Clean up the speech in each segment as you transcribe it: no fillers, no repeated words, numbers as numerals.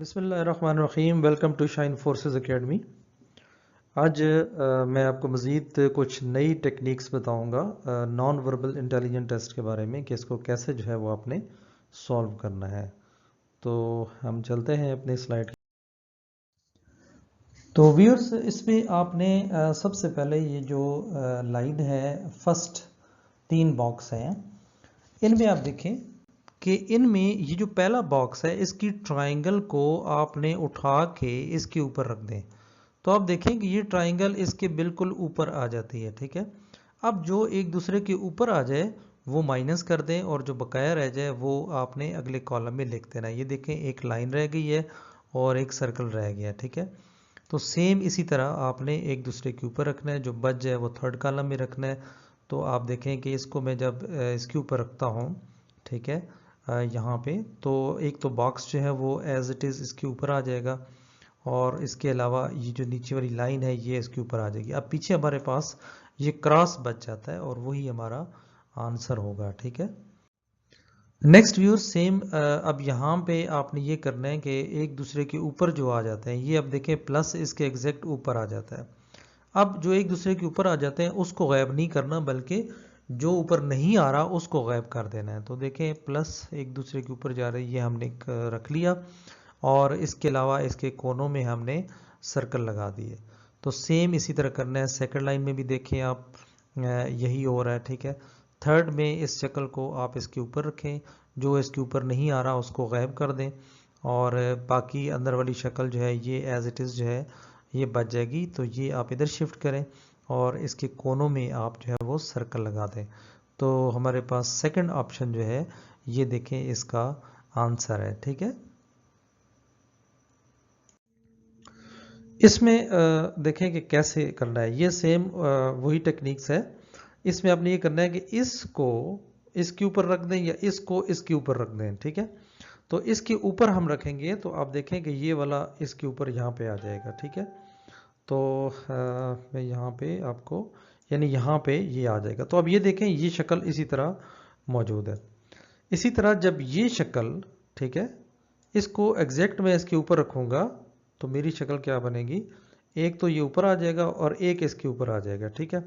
बिस्मिल्लाहिर्रहमानिर्रहीम। Welcome to Shine Forces Academy. आज मैं आपको मज़ीद कुछ नई टेक्निक्स बताऊंगा नॉन वर्बल इंटेलिजेंट टेस्ट के बारे में कि इसको कैसे जो है वो आपने सॉल्व करना है। तो हम चलते हैं अपने स्लाइड। तो व्यूअर्स, इसमें आपने सबसे पहले ये जो लाइन है, फर्स्ट 3 बॉक्स हैं, इनमें आप देखें कि इनमें ये जो पहला बॉक्स है इसकी ट्रायंगल को आपने उठा के इसके ऊपर रख दें। तो आप देखें कि ये ट्रायंगल इसके बिल्कुल ऊपर आ जाती है। ठीक है, अब जो एक दूसरे के ऊपर आ जाए वो माइनस कर दें और जो बकाया रह जाए वो आपने अगले कॉलम में लिख देना। ये देखें, एक लाइन रह गई है और एक सर्कल रह गया। ठीक है, तो सेम इसी तरह आपने एक दूसरे के ऊपर रखना है, जो बच जाए वो थर्ड कॉलम में रखना है। तो आप देखें कि इसको मैं जब इसके ऊपर रखता हूँ, ठीक है, यहाँ पे, तो एक तो बॉक्स जो है वो एज इट इज़ इसके ऊपर आ जाएगा और इसके अलावा ये जो नीचे वाली लाइन है ये इसके ऊपर आ जाएगी। अब पीछे हमारे पास ये क्रॉस बच जाता है और वही हमारा आंसर होगा। ठीक है, नेक्स्ट व्यूअर सेम। अब यहाँ पे आपने ये करना है कि एक दूसरे के ऊपर जो आ जाते हैं, ये अब देखें प्लस इसके एग्जैक्ट ऊपर आ जाता है। अब जो एक दूसरे के ऊपर आ जाते हैं उसको गायब नहीं करना, बल्कि जो ऊपर नहीं आ रहा उसको गायब कर देना है। तो देखें, प्लस एक दूसरे के ऊपर जा रही है, ये हमने रख लिया और इसके अलावा इसके कोनों में हमने सर्कल लगा दिए। तो सेम इसी तरह करना है। सेकंड लाइन में भी देखें आप, यही हो रहा है। ठीक है, थर्ड में इस शक्ल को आप इसके ऊपर रखें, जो इसके ऊपर नहीं आ रहा उसको गायब कर दें और बाकी अंदर वाली शक्ल जो है ये एज इट इज़ जो है ये बच जाएगी। तो ये आप इधर शिफ्ट करें और इसके कोनों में आप जो है वो सर्कल लगा दें। तो हमारे पास सेकंड ऑप्शन जो है ये देखें इसका आंसर है। ठीक है, इसमें देखें कि कैसे करना है। ये सेम वही टेक्निक्स है। इसमें आपने ये करना है कि इसको इसके ऊपर रख दें या इसको इसके ऊपर रख दें। ठीक है, तो इसके ऊपर हम रखेंगे तो आप देखें कि ये वाला इसके ऊपर यहाँ पे आ जाएगा। ठीक है, तो मैं यहाँ पे आपको, यानी यहाँ पे ये आ जाएगा। तो अब ये देखें, ये शक्ल इसी तरह मौजूद है। इसी तरह जब ये शक्ल, ठीक है, इसको एग्जैक्ट मैं इसके ऊपर रखूँगा तो मेरी शक्ल क्या बनेगी, एक तो ये ऊपर आ जाएगा और एक इसके ऊपर आ जाएगा। ठीक है,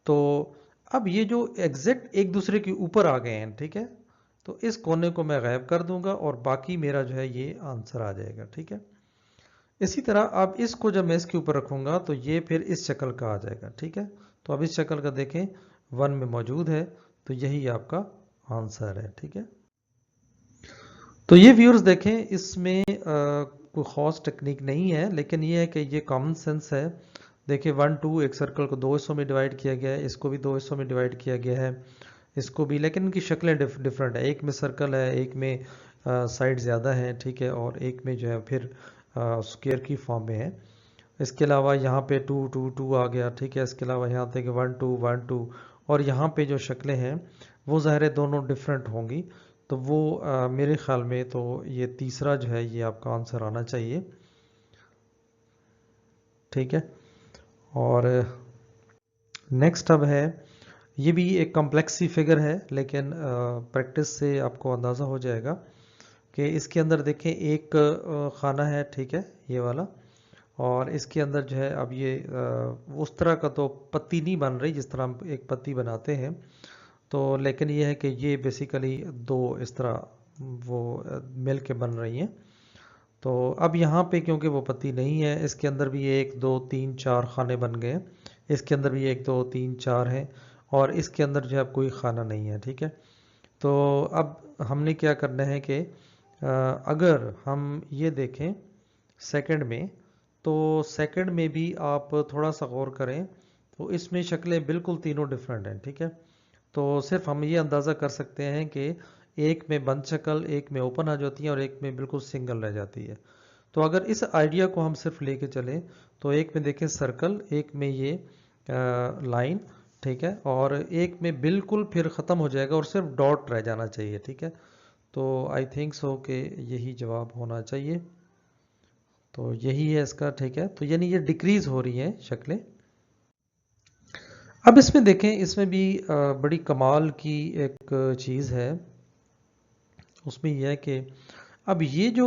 तो अब ये जो एग्जैक्ट एक दूसरे के ऊपर आ गए हैं, ठीक है, तो इस कोने को मैं गायब कर दूंगा और बाकी मेरा जो है ये आंसर आ जाएगा। ठीक है, इसी तरह अब इसको जब मैं इसके ऊपर रखूंगा तो ये फिर इस शक्ल का आ जाएगा। ठीक है, तो अब इस शक्ल का देखें 1 में मौजूद है, तो यही आपका आंसर है। ठीक है, तो ये व्यूअर्स देखें, इसमें कोई ख़ास टेक्निक नहीं है, लेकिन ये है कि ये कॉमन सेंस है। देखिए 1 2, एक सर्कल को 2 हिस्सों में डिवाइड किया गया है, इसको भी 2 हिस्सों में डिवाइड किया गया है, इसको भी, लेकिन इनकी शक्लें डिफरेंट है। एक में सर्कल है, एक में साइड ज़्यादा है, ठीक है, और एक में जो है फिर स्क्वायर की फॉर्म में है। इसके अलावा यहाँ पे 2 2 2 आ गया। ठीक है, इसके अलावा यहाँ तक 1 2 1 2, और यहाँ पे जो शक्लें हैं वो ज़ाहिर है दोनों डिफरेंट होंगी। तो वो मेरे ख्याल में तो ये तीसरा जो है ये आपका आंसर आना चाहिए। ठीक है, और नेक्स्ट अब है, ये भी एक कॉम्प्लेक्स सी फिगर है, लेकिन प्रैक्टिस से आपको अंदाज़ा हो जाएगा कि इसके अंदर देखें एक खाना है, ठीक है, ये वाला, और इसके अंदर जो है अब ये उस तरह का तो पत्ती नहीं बन रही जिस तरह हम एक पत्ती बनाते हैं, तो लेकिन ये है कि ये बेसिकली 2 इस तरह वो मिल के बन रही हैं। तो अब यहाँ पे क्योंकि वो पत्ती नहीं है, इसके अंदर भी 1 2 3 4 खाने बन गए हैं, इसके अंदर भी 1 2 3 4 हैं, और इसके अंदर जो है कोई खाना नहीं है। ठीक है, तो अब हमने क्या करना है कि अगर हम ये देखें सेकंड में, तो सेकंड में भी आप थोड़ा सा गौर करें तो इसमें शक्लें बिल्कुल तीनों डिफरेंट हैं। ठीक है, तो सिर्फ हम ये अंदाज़ा कर सकते हैं कि एक में बंद शक्ल, एक में ओपन आ जाती है और एक में बिल्कुल सिंगल रह जाती है। तो अगर इस आइडिया को हम सिर्फ लेके चलें तो एक में देखें सर्कल, एक में ये लाइन, ठीक है, और एक में बिल्कुल फिर ख़त्म हो जाएगा और सिर्फ डॉट रह जाना चाहिए। ठीक है, तो आई थिंक सो कि यही जवाब होना चाहिए। तो यही है इसका। ठीक है, तो यानी ये डिक्रीज हो रही हैं शक्लें। अब इसमें देखें, इसमें भी बड़ी कमाल की एक चीज़ है, उसमें यह है कि अब ये जो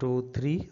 2 3،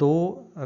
2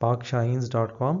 pakshaheens.com،